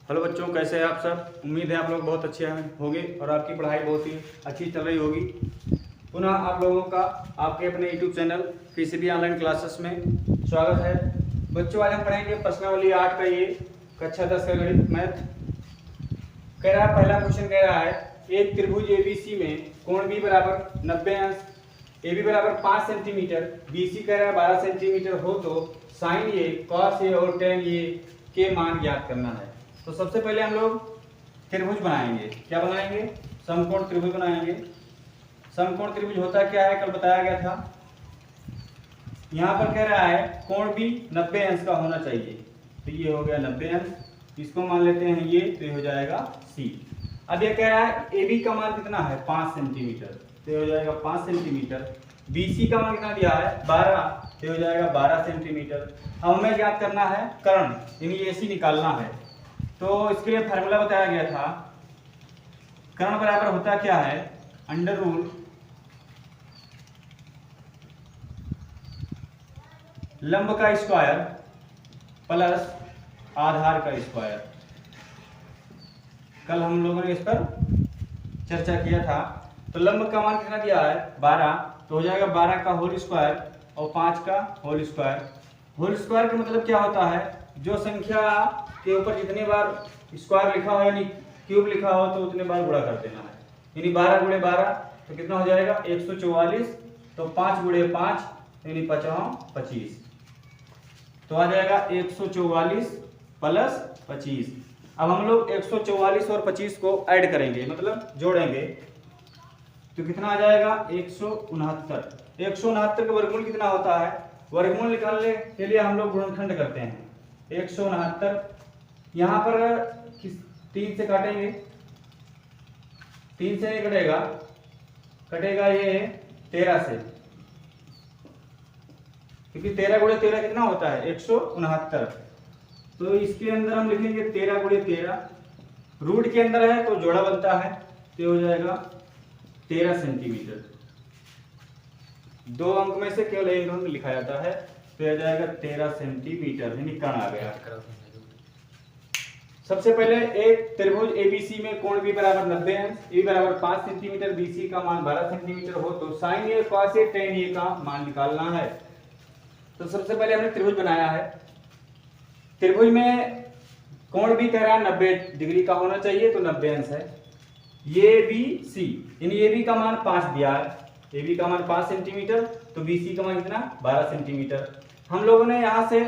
Hello बच्चों, कैसे हैं आप सब। उम्मीद है आप लोग बहुत अच्छे होंगे और आपकी पढ़ाई बहुत ही अच्छी चल रही होगी। पुनः आप लोगों का आपके अपने YouTube channel PCB online classes में स्वागत है। बच्चों, आज हम पढ़ेंगे प्रश्नावली 8 का ये कक्षा 10 का गणित मैथ। कह रहा है, पहला क्वेश्चन कह रहा है, एक त्रिभुज एबीसी में कोण बी बराबर 90 अंश, ए बी बराबर 5 सेंटीमीटर, बी सी कह रहा है 12 सेंटीमीटर हो तो साइन ए, कॉस ए और टेन ए के मान ज्ञात करना है। तो सबसे पहले हम लोग त्रिभुज बनाएंगे। क्या बनाएंगे? समकोण त्रिभुज बनाएंगे। समकोण त्रिभुज होता क्या है, कल बताया गया था। यहाँ पर कह रहा है कोण भी 90 अंश का होना चाहिए, तो ये हो गया 90 अंश। इसको मान लेते हैं ये, तो ये हो जाएगा सी। अब ये कह रहा है ए बी का मान कितना है 5 सेंटीमीटर, तो ये हो जाएगा 5 सेंटीमीटर। बी सी का मान कितना दिया है 12, तो हो जाएगा 12 सेंटीमीटर। अब हमें ज्ञात करना है कर्ण, यानी ए सी निकालना है। तो इसके लिए फार्मूला बताया गया था, कर्ण बराबर होता क्या है, अंडर रूल लंब का स्क्वायर प्लस आधार का स्क्वायर। कल हम लोगों ने इस पर चर्चा किया था। तो लंब का मान कितना दिया है 12, तो हो जाएगा 12 का होल स्क्वायर और 5 का होल स्क्वायर। होल स्क्वायर का मतलब क्या होता है, जो संख्या के ऊपर जितने बार स्क्वायर लिखा हो यानी क्यूब लिखा हो तो उतने बार गुणा कर देना है। यानी 12 गुणे 12 तो कितना हो जाएगा 144, तो 5 गुणे 5 यानी 25, तो आ जाएगा 144 प्लस 25। अब हम लोग 144 और 25 को ऐड करेंगे, मतलब जोड़ेंगे, तो कितना आ जाएगा 169। 169 का वर्गमूल कितना होता है, वर्गमूल निकालने के लिए हम लोग गुणनखंड करते हैं। 169 यहाँ पर 3 से काटेंगे, 3 से नहीं कटेगा, कटेगा ये 13 से, क्योंकि 13 गुणे 13 कितना होता है 169। तो इसके अंदर हम लिखेंगे 13 गुणे 13, रूट के अंदर है तो जोड़ा बनता है, तो हो जाएगा 13 सेंटीमीटर। 2 अंक में से केवल एक अंक लिखा जाता है, तो आ जाएगा 13 सेंटीमीटर, यानी कर्ण आ गया। सबसे पहले एक त्रिभुज एबीसी में कोण बी बराबर 90 अंश, ए बराबर 5 सेंटीमीटर, बीसी का मान 12 सेंटीमीटर हो तो sign A, cos A, ten ए का मान निकालना है। तो सबसे पहले हमने त्रिभुज बनाया है। त्रिभुज में कोण भी कह रहा है 90 डिग्री का होना चाहिए, तो 90 अंश है। ये बी सी, यानी ए बी का मान 5 दिया है, ए बी का मान 5 सेंटीमीटर, तो बी सी का मान कितना 12 सेंटीमीटर। हम लोगों ने यहाँ से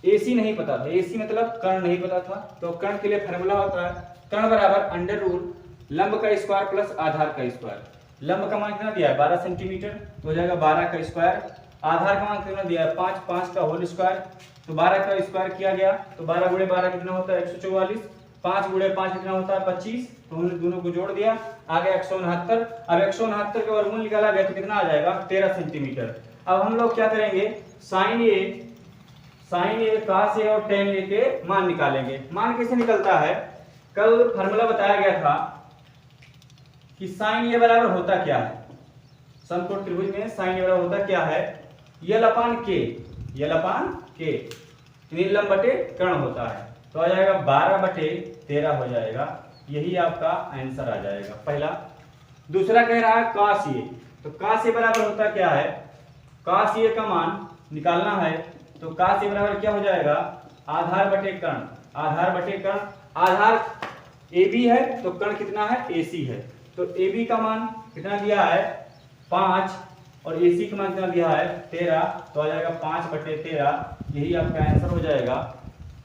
AC नहीं पता था, AC मतलब कर्ण नहीं पता था, तो कर्ण के लिए फार्मूला होता है कर्ण बराबर अंडर रूल लंब का स्क्वायर प्लस आधार का स्क्वायर। लंब का मान कितना दिया है 12 सेंटीमीटर, तो हो जाएगा 12 का स्क्वायर। आधार का मान कितना दिया है 5, 5 का होल स्क्वायर, तो 12 का स्क्वायर किया गया, तो 12 गुणे 12 कितना होता है 144, 5 गुणे 5 कितना होता है 25, तो हमने दोनों को जोड़ दिया, आ गया 169। अब 169 का वर्गमूल निकाला गया तो कितना आ जाएगा 13 सेंटीमीटर। अब हम लोग क्या करेंगे, साइन ए, कॉस ए और टेन ए के मान निकालेंगे। मान कैसे निकलता है, कल फार्मूला बताया गया था कि साइन ए बराबर होता क्या है, समकोण त्रिभुज में साइन ए बराबर होता क्या है, यल अपान के, यल अपान के, लंब बटे कर्ण होता है। तो आ जाएगा 12 बटे 13 हो जाएगा, यही आपका आंसर आ जाएगा पहला। दूसरा कह रहा है कॉस ए, तो कॉस ए बराबर होता क्या है, कॉस ए का मान निकालना है, तो कॉस ए बराबर क्या हो जाएगा आधार बटे कर्ण, आधार बटे कर्ण। आधार ए बी है तो कर्ण कितना है ए सी है, तो ए बी का मान कितना दिया है 5 और ए सी का मान कितना दिया है 13, तो आ जाएगा 5 बटे 13, यही आपका आंसर हो जाएगा।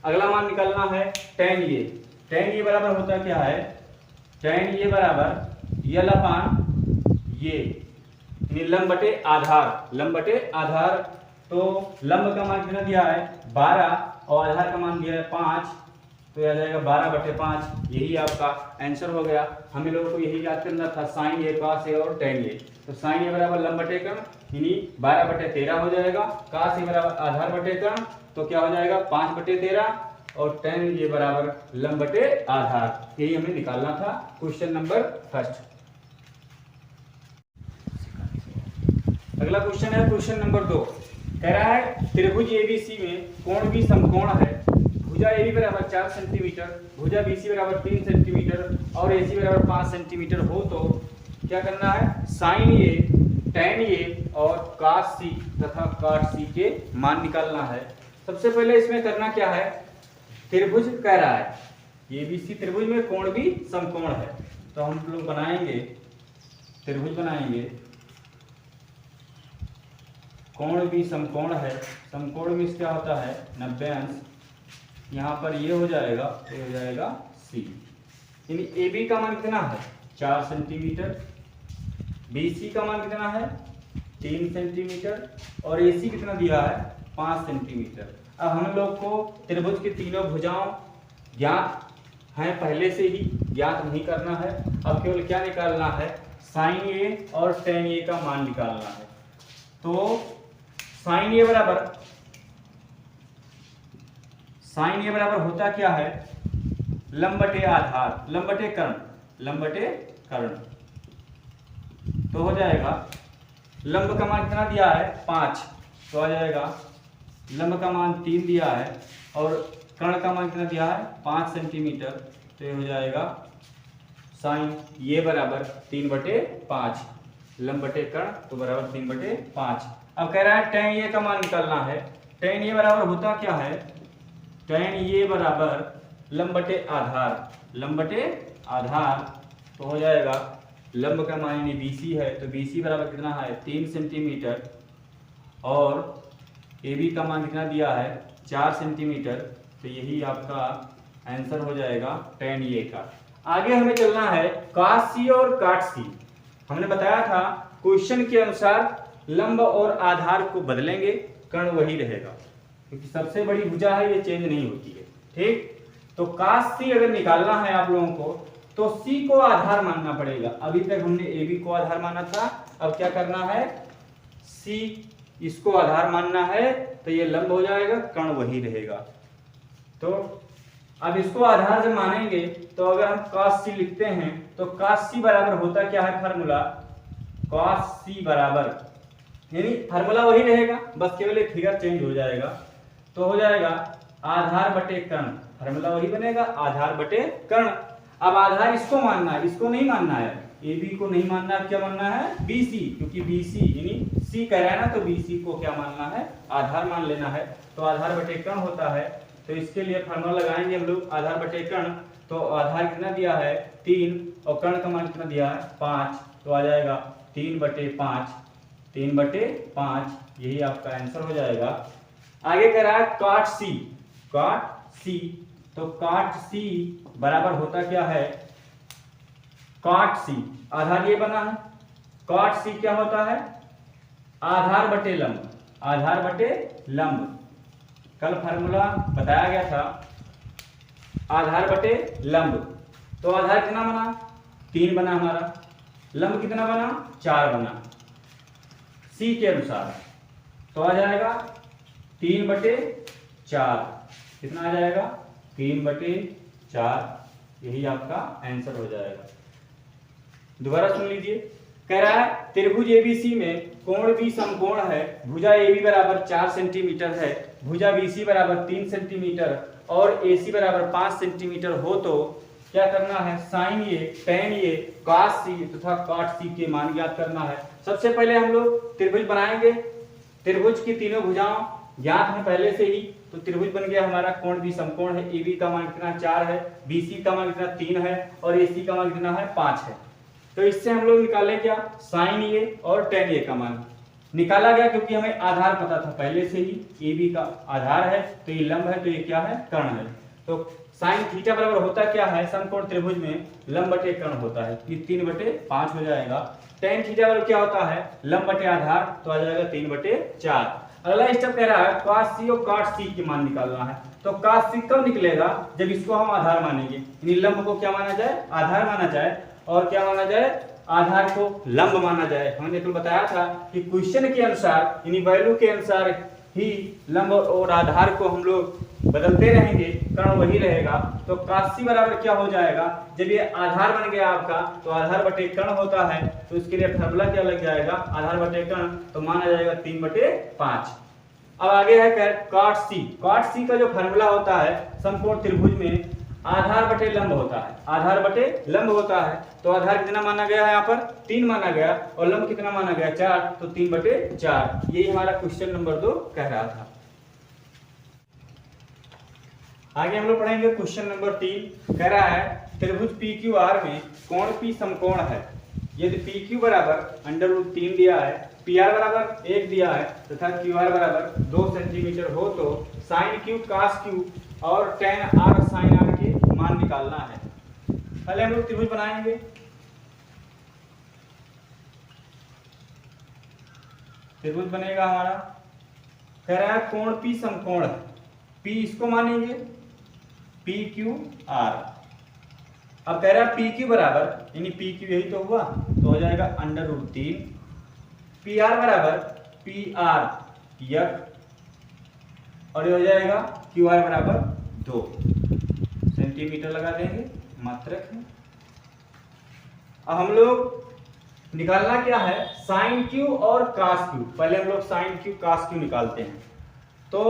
अगला मान निकालना है टेन ए। टेन ए बराबर होता क्या है, टेन ए बराबर यल अपान ये, लंब बटे आधार, लंब बटे आधार। तो लंब का मान कितना दिया है 12 और आधार का मान दिया है 5, तो आ जाएगा 12 बटे 5, यही आपका आंसर हो गया। हमें लोगों को यही याद करना था, साइन ए, कॉस ए और टेन ए। तो साइन ए बराबर लंब बटे कर्ण, यानी 12 बटे 13 हो जाएगा। कॉस ए बराबर आधार बटे कर्ण, तो क्या हो जाएगा 5 बटे 13, और टेन ए बराबर लंब बटे आधार, यही हमें निकालना था। Question number first. अगला क्वेश्चन है क्वेश्चन नंबर 2। कह रहा है त्रिभुज एबीसी में कोण भी समकोण है, भुजा ए बी बराबर 4 सेंटीमीटर, भुजा बी सी बराबर 3 सेंटीमीटर और ए सी बराबर 5 सेंटीमीटर हो तो क्या करना है, साइन ए, टेन ए और कॉस सी तथा कॉट सी के मान निकालना है। सबसे पहले इसमें करना क्या है, त्रिभुज कह रहा है, एबीसी त्रिभुज में कोण भी समकोण है, तो हम लोग बनाएंगे त्रिभुज बनाएंगे, कोण भी समकोण है, समकोण में क्या होता है 90 अंश, यहाँ पर ये हो जाएगा सी, यानी ए बी का मान कितना है 4 सेंटीमीटर, बी सी का मान कितना है 3 सेंटीमीटर और ए सी कितना दिया है 5 सेंटीमीटर। अब हम लोग को त्रिभुज की तीनों भुजाओं ज्ञात हैं, पहले से ही ज्ञात नहीं करना है, अब केवल क्या निकालना है, साइन ए और टेन ए का मान निकालना है। तो साइन ए बराबर होता क्या है, लंब बटे आधार, लंब बटे कर्ण, तो हो जाएगा लंब का मान कितना दिया है 5, तो आ जाएगा लंब का मान 3 दिया है और कर्ण का मान कितना दिया है 5 सेंटीमीटर, तो ये हो जाएगा साइन ये बराबर 3/5, लंब बटे कर्ण तो बराबर 3/5। अब कह रहा है टेन ये का मान निकालना है, टेन ये बराबर होता क्या है, टेन ये बराबर लंब बटे आधार, तो हो जाएगा लंब का मान यानी बीसी है, तो बीसी बराबर कितना है 3 सेंटीमीटर और ए बी का मान कितना दिया है 4 सेंटीमीटर, तो यही आपका आंसर हो जाएगा टेन ए का। आगे हमें चलना है कॉस सी और काट सी। हमने बताया था क्वेश्चन के अनुसार लंब और आधार को बदलेंगे, कर्ण वही रहेगा, क्योंकि सबसे बड़ी भुजा है ये चेंज नहीं होती है, ठीक। तो कॉस सी अगर निकालना है आप लोगों को तो सी को आधार मानना पड़ेगा, अभी तक हमने ए बी को आधार माना था, अब क्या करना है सी इसको आधार मानना है, तो ये लंब हो जाएगा, कर्ण वही रहेगा। तो अब इसको आधार जब मानेंगे तो अगर हम cos c लिखते हैं तो cos c बराबर होता क्या है फार्मूला, cos c बराबर यानी फार्मूला वही रहेगा, बस केवल एक फिगर चेंज हो जाएगा, तो हो जाएगा आधार बटे कर्ण, फार्मूला वही बनेगा आधार बटे कर्ण। अब आधार इसको मानना है, इसको नहीं मानना है, ए बी को नहीं मानना, क्या मानना है बी सी, क्योंकि बी सी यानी सी कह रहा है ना, तो बी सी को क्या मानना है आधार मान लेना है, तो आधार बटे कर्ण होता है। तो इसके लिए फार्मूला लगाएंगे हम लोग आधार बटे कर्ण, तो आधार कितना दिया है 3 और कर्ण का मान कितना दिया है 5, तो आ जाएगा 3/5, यही आपका आंसर हो जाएगा। आगे कह रहा है काट सी, तो काट सी बराबर होता क्या है, काट सी आधार ये बना है, काट सी क्या होता है आधार बटे लंब, कल फार्मूला बताया गया था आधार बटे लंब, तो आधार कितना बना 3 बना हमारा, लंब कितना बना 4 बना, सी के अनुसार, तो आ जाएगा 3/4, कितना आ जाएगा 3/4, यही आपका आंसर हो जाएगा। दोबारा सुन लीजिए, कह रहा है त्रिभुज एबीसी में कोण भी समकोण है, भुजा AB बराबर 4 सेंटीमीटर है, भुजा BC बराबर 3 सेंटीमीटर और AC बराबर 5 सेंटीमीटर हो तो क्या करना है, साइन ए, टेन ए, कॉस सी तथा कॉट सी के मान ज्ञात करना है। सबसे पहले हम लोग त्रिभुज बनाएंगे, त्रिभुज की तीनों भुजाओं ज्ञात है पहले से ही, तो त्रिभुज बन गया हमारा, कोण भी समकोण है, AB का मान कितना 4 है, BC का मान कितना 3 है और AC का मान कितना है 5 है। तो इससे हम लोग निकालें क्या, साइन ए और टेन ए का मान निकाला गया, क्योंकि हमें आधार पता था पहले से ही, ए बी का आधार है, तो ये लंब है, तो ये क्या है कर्ण है। तो साइन थीटा बराबर होता क्या है, समकोण त्रिभुज में लंब बटे कर्ण होता है, ये 3/5 हो जाएगा। टेन थीटा बराबर क्या होता है, लंब बटे आधार, तो आ जाएगा 3/4। अगला स्टेप कह रहा है cos c और cot c के मान निकालना है, तो cos c कब निकलेगा, जब इसको हम आधार मानेंगे, यानी लंब को क्या माना जाए आधार माना जाए, और क्या माना जाए आधार को लंब माना जाए। हमने तो बताया था कि क्वेश्चन के अनुसार यानी वैल्यू के अनुसार ही लंब और आधार को हम लोग बदलते रहेंगे, कर्ण वही रहेगा। तो cos c बराबर क्या हो जाएगा, जब ये आधार बन गया आपका तो आधार बटे कर्ण होता है, तो इसके लिए फार्मूला क्या लग जाएगा आधार बटे कर्ण, तो माना जाएगा 3/5। अब आगे है कॉट सी। कॉट सी का जो फार्मूला होता है समकोण त्रिभुज में आधार बटे लंब होता है, आधार बटे लंब होता है। तो आधार कितना माना गया है यहाँ पर 3 माना गया और लंब कितना माना गया 4, तो 3 बटे 4। यही हमारा क्वेश्चन नंबर 2 कह रहा था। आगे हम लोग पढ़ेंगे क्वेश्चन नंबर 3। कह रहा है त्रिभुज पी क्यू आर में कोण पी समकोण है। यदि पी क्यू बराबर √3 दिया है, पी आर बराबर 1 दिया है तथा क्यू आर बराबर 2 सेंटीमीटर हो तो साइन क्यू कास क्यू और टेन आर साइन आर के मान निकालना है। पहले हम लोग त्रिभुज बनाएंगे। त्रिभुज बनेगा हमारा, कह रहा है कोण पी समकोण है। पी इसको मानेंगे पी क्यू आर। अब कह रहा है पी क्यू बराबर, यानी पी क्यू यही तो हुआ, तो हो जाएगा √3। पी आर बराबर पी आर यक और ये हो जाएगा क्यू आर बराबर 2 सेंटीमीटर लगा देंगे, मात्रक है। अब हम लोग निकालना क्या है साइन क्यू और कास क्यू। पहले हम लोग साइन क्यू कास क्यू निकालते हैं। तो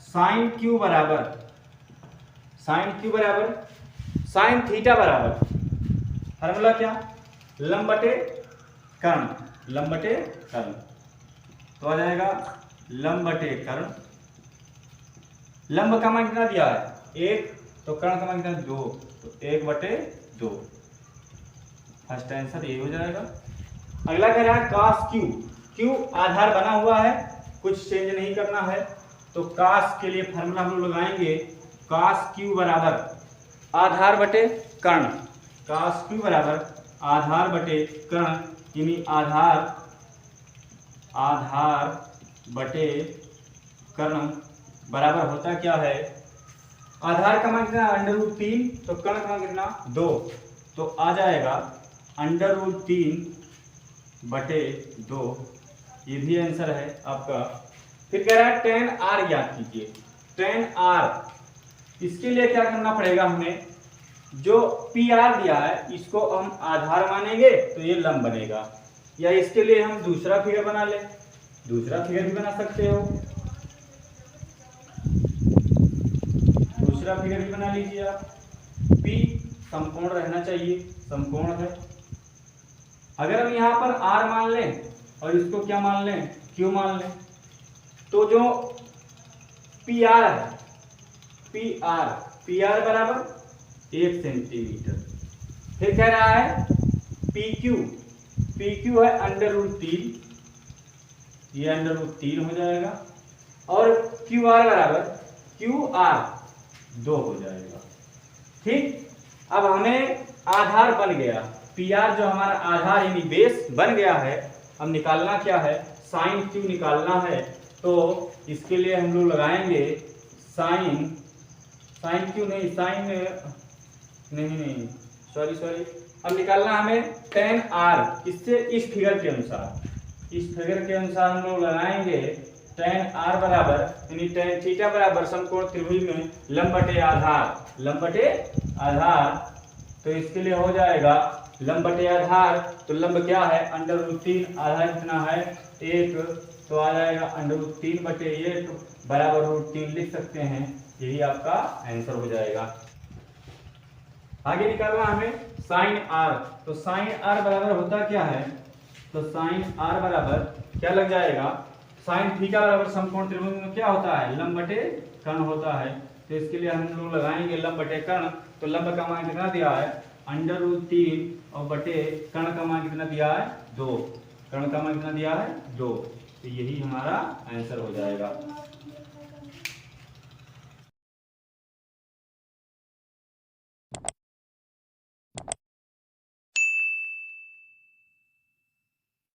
साइन क्यू बराबर साइन थीटा बराबर फार्मूला क्या, लंब बटे कर्ण, लंब बटे कर्ण। तो आ जाएगा लंब बटे कर्ण। लंब का मान कितना दिया है 1, तो कर्ण का मान कितना 2, तो 1 बटे 2। फर्स्ट आंसर ये हो जाएगा। अगला कह रहा है कास क्यू। क्यू आधार बना हुआ है, कुछ चेंज नहीं करना है। तो कास के लिए फार्मूला हम लोग लगाएंगे कास क्यू बराबर आधार बटे कर्ण। कास क्यू बराबर आधार बटे कर्ण, यानी आधार बटे कर्ण बराबर होता क्या है, आधार का मान कितना √3, तो कर्ण का मान कितना 2, तो आ जाएगा √3 बटे 2। ये भी आंसर है आपका। फिर कह रहा है टेन आर ज्ञात कीजिए। टेन आर, इसके लिए क्या करना पड़ेगा हमें, जो पी आर दिया है इसको हम आधार मानेंगे तो ये लंब बनेगा, या इसके लिए हम दूसरा फिगर बना ले। दूसरा फिगर भी बना सकते हो, दूसरा फिगर भी बना लीजिए आप। P समकोण रहना चाहिए, समकोण है। अगर हम यहाँ पर R मान लें और इसको क्या मान लें Q मान लें, तो जो PR है PR बराबर 1 सेंटीमीटर। फिर कह रहा है PQ है √3, ये √3 हो जाएगा। और QR बराबर QR 2 हो जाएगा। ठीक, अब हमें आधार बन गया, PR जो हमारा आधार यानी बेस बन गया है। अब निकालना क्या है, साइन Q निकालना है। तो इसके लिए हम लोग लगाएंगे साइन Q नहीं, सॉरी। अब निकालना हमें टेन R। इससे इस फिगर के अनुसार हम लोग लगाएंगे टेन R बराबर, यानी टेन थीटा बराबर समकोण त्रिभुज में लंब बटे आधार। तो इसके लिए हो जाएगा लंब बटे आधार। तो लंब क्या है √3, आधार कितना है 1, तो आ जाएगा √3 बटे 1 बराबर √3 लिख सकते हैं। यही आपका आंसर हो जाएगा। आगे निकालना हमें साइन R। तो साइन R बराबर होता क्या है, तो साइन R बराबर क्या लग जाएगा, साइन थीटा बराबर समकोण त्रिभुज में क्या होता है लंब बटे कर्ण होता है। तो इसके लिए हम लोग लगाएंगे लंब बटे कर्ण। तो लंब का मान कितना दिया है √3 और बटे कर्ण का मान कितना दिया है 2, कर्ण का मान कितना दिया है 2। तो यही हमारा आंसर हो जाएगा।